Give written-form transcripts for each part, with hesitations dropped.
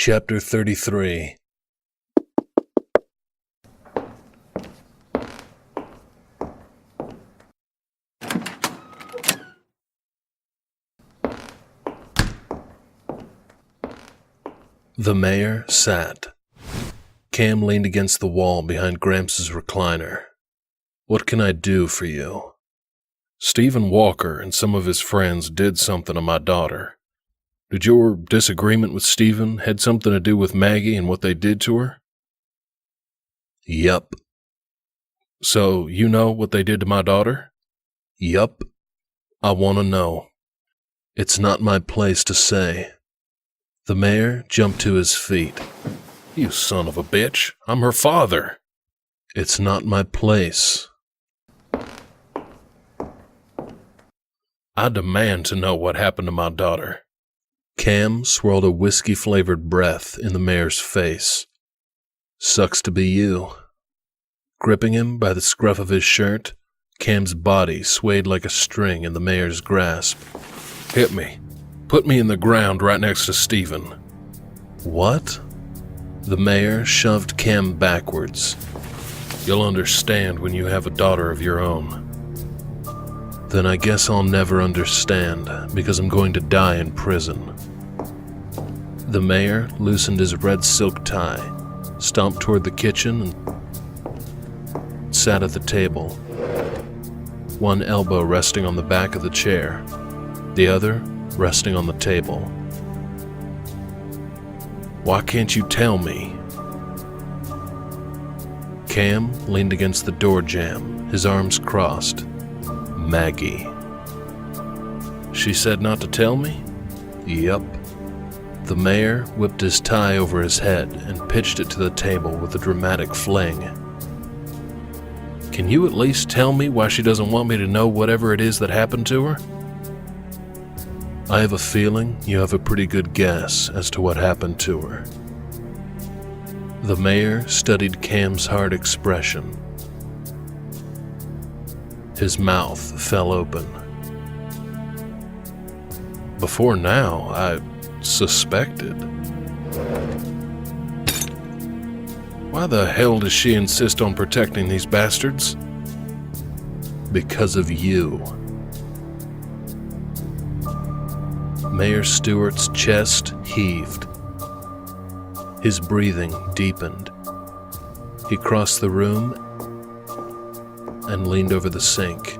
Chapter 33. The mayor sat. Cam leaned against the wall behind Gramps' recliner. "What can I do for you?" "Stephen Walker and some of his friends did something to my daughter. Did your disagreement with Stephen had something to do with Maggie and what they did to her?" "Yup." "So you know what they did to my daughter?" "Yup. I want to know." "It's not my place to say." The mayor jumped to his feet. "You son of a bitch, I'm her father." "It's not my place." "I demand to know what happened to my daughter." Cam swirled a whiskey-flavored breath in the mayor's face. "Sucks to be you." Gripping him by the scruff of his shirt, Cam's body swayed like a string in the mayor's grasp. "Hit me. Put me in the ground right next to Stephen." "What?" The mayor shoved Cam backwards. "You'll understand when you have a daughter of your own." "Then I guess I'll never understand, because I'm going to die in prison." The mayor loosened his red silk tie, stomped toward the kitchen, and sat at the table, one elbow resting on the back of the chair, the other resting on the table. "Why can't you tell me?" Cam leaned against the door jamb, his arms crossed. "Maggie." "She said not to tell me?" "Yup." The mayor whipped his tie over his head and pitched it to the table with a dramatic fling. "Can you at least tell me why she doesn't want me to know whatever it is that happened to her?" "I have a feeling you have a pretty good guess as to what happened to her." The mayor studied Cam's hard expression. His mouth fell open. "Before now, I suspected." "Why the hell does she insist on protecting these bastards?" "Because of you." Mayor Stewart's chest heaved. His breathing deepened. He crossed the room and leaned over the sink.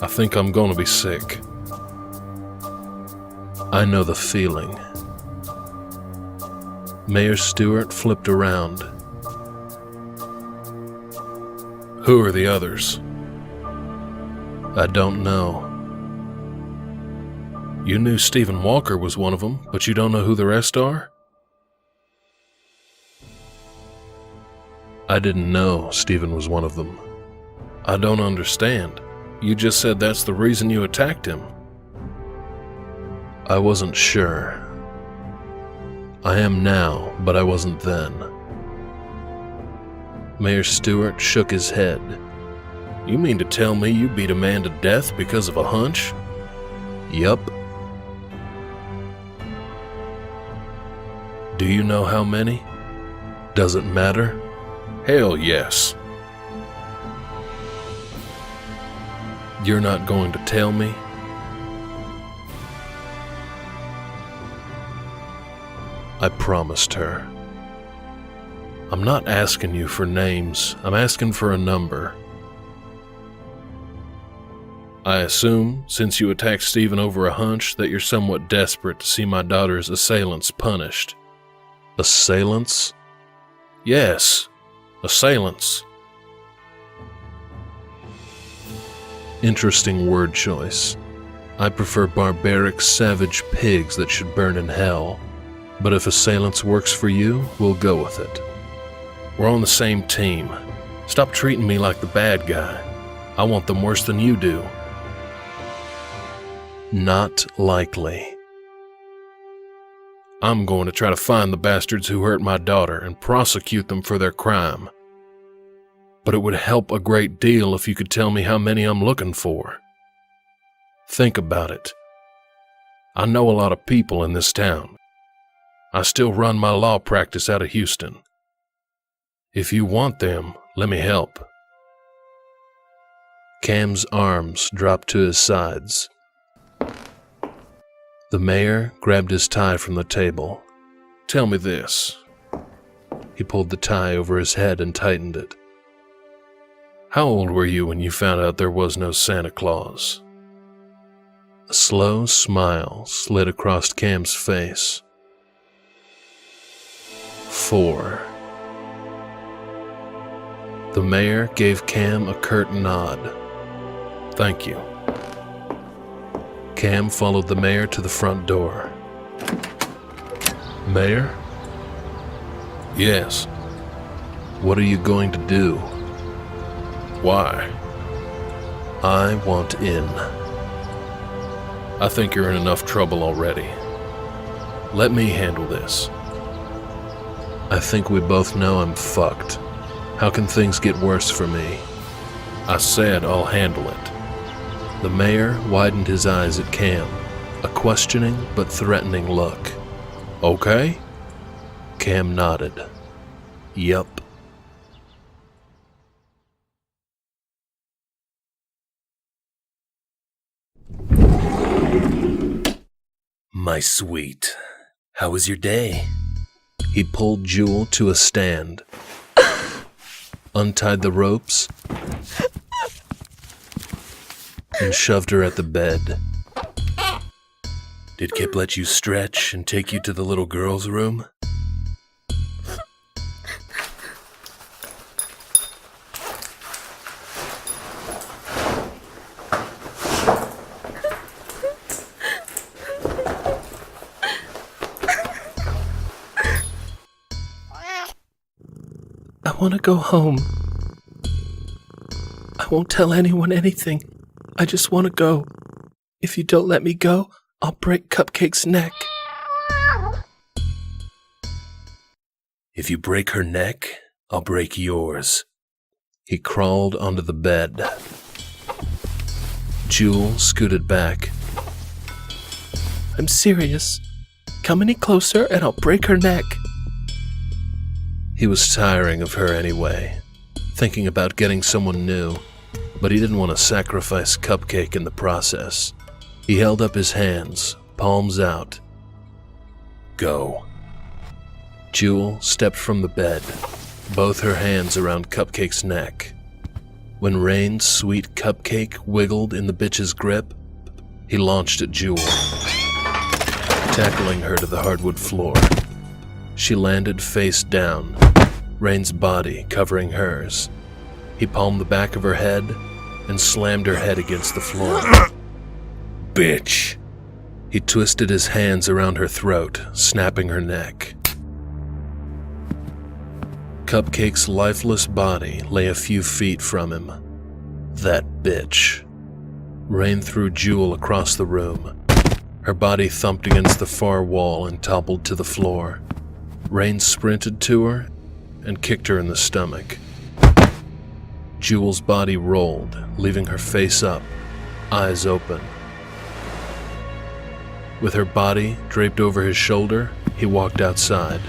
"I think I'm gonna be sick." "I know the feeling." Mayor Stewart flipped around. "Who are the others?" "I don't know." "You knew Stephen Walker was one of them, but you don't know who the rest are?" "I didn't know Stephen was one of them." "I don't understand. You just said that's the reason you attacked him." "I wasn't sure. I am now, but I wasn't then." Mayor Stewart shook his head. "You mean to tell me you beat a man to death because of a hunch?" "Yup." "Do you know how many?" "Does it matter?" "Hell yes." "You're not going to tell me?" I promised her. "I'm not asking you for names. I'm asking for a number." "I assume, since you attacked Stephen over a hunch, that you're somewhat desperate to see my daughter's assailants punished." "Assailants?" "Yes, assailants." Interesting word choice. I prefer barbaric, savage pigs that should burn in hell. But if assailants works for you, we'll go with it. We're on the same team. Stop treating me like the bad guy. I want them worse than you do. Not likely. I'm going to try to find the bastards who hurt my daughter and prosecute them for their crime. But it would help a great deal if you could tell me how many I'm looking for. Think about it. I know a lot of people in this town. I still run my law practice out of Houston. If you want them, let me help. Cam's arms dropped to his sides. The mayor grabbed his tie from the table. Tell me this. He pulled the tie over his head and tightened it. How old were you when you found out there was no Santa Claus? A slow smile slid across Cam's face. 4. The mayor gave Cam a curt nod. Thank you. Cam followed the mayor to the front door. Mayor? Yes. What are you going to do? Why? I want in. I think you're in enough trouble already. Let me handle this. I think we both know I'm fucked. How can things get worse for me? I said I'll handle it. The mayor widened his eyes at Cam, a questioning but threatening look. Okay? Cam nodded. Yup. My sweet, how was your day? He pulled Jewel to a stand, untied the ropes, and shoved her at the bed. Did Kip let you stretch and take you to the little girl's room? I want to go home. I won't tell anyone anything. I just want to go. If you don't let me go, I'll break Cupcake's neck. If you break her neck, I'll break yours. He crawled onto the bed. Jewel scooted back. I'm serious. Come any closer and I'll break her neck. He was tiring of her anyway, thinking about getting someone new, but he didn't want to sacrifice Cupcake in the process. He held up his hands, palms out. Go. Jewel stepped from the bed, both her hands around Cupcake's neck. When Rain's sweet Cupcake wiggled in the bitch's grip, he launched at Jewel, tackling her to the hardwood floor. She landed face down, Rain's body covering hers. He palmed the back of her head and slammed her head against the floor. Bitch! He twisted his hands around her throat, snapping her neck. Cupcake's lifeless body lay a few feet from him. That bitch. Rain threw Jewel across the room. Her body thumped against the far wall and toppled to the floor. Rain sprinted to her and kicked her in the stomach. Jewel's body rolled, leaving her face up, eyes open. With her body draped over his shoulder, he walked outside.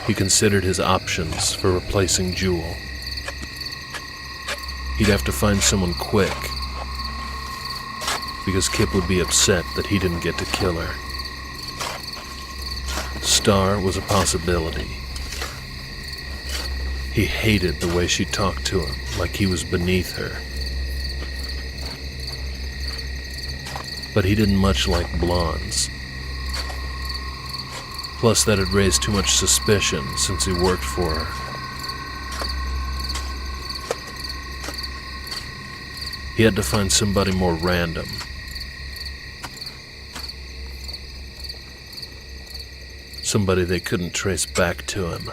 He considered his options for replacing Jewel. He'd have to find someone quick, because Kip would be upset that he didn't get to kill her. Star was a possibility. He hated the way she talked to him, like he was beneath her. But he didn't much like blondes. Plus, that had raised too much suspicion since he worked for her. He had to find somebody more random. Somebody they couldn't trace back to him.